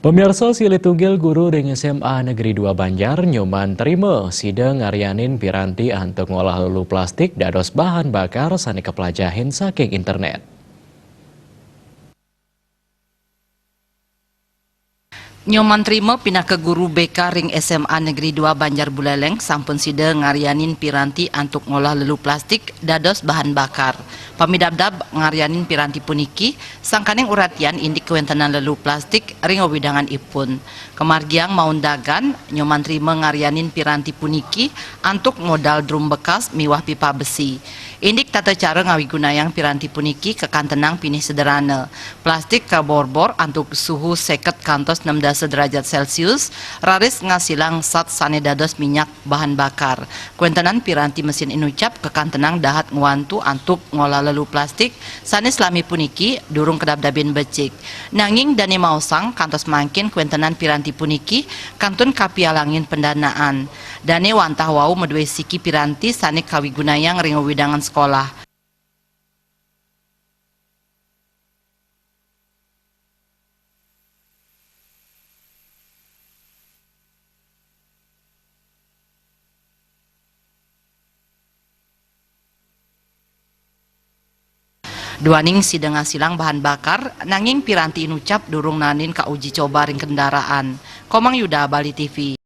Pemirsa silih tunggil guru ring SMA Negeri 2 Banjar nyoman terima sidang ngarianin piranti untuk ngolah lulu plastik dados bahan bakar sani kepelajahin saking internet. Nyoman terima pindah ke guru BK ring SMA Negeri 2 Banjar Buleleng sampun sidang ngarianin piranti untuk ngolah lelu plastik dados bahan bakar. Pamidabdab ngarianin piranti puniki sangkaneng uratian indik kewentenan lelu plastik ring widangan ipun. Kemargiang maun dagan nyoman terima ngarianin piranti puniki untuk modal drum bekas miwah pipa besi. Indik tata cara ngawigunayang piranti puniki kekantenang pinih sederhana. Plastik kaborbor untuk suhu seket kantos 16 derajat Celcius, raris ngasilang sat sane dados minyak bahan bakar. Kuentenan piranti mesin inucap kekantenang dahat nguantu untuk ngolah lelu plastik, sane selami puniki durung kedab-dabin becik. Nanging dani mausang kantos mangkin kuentenan piranti puniki kantun kapialangin pendanaan. Dane wantah wau medue siki piranti sane kawigunayang ring widangan sekolah. Duaning sidang ngasilang bahan bakar, nanging piranti inucap durung nanin ka uji coba ring kendaraan. Komang Yuda, Bali TV.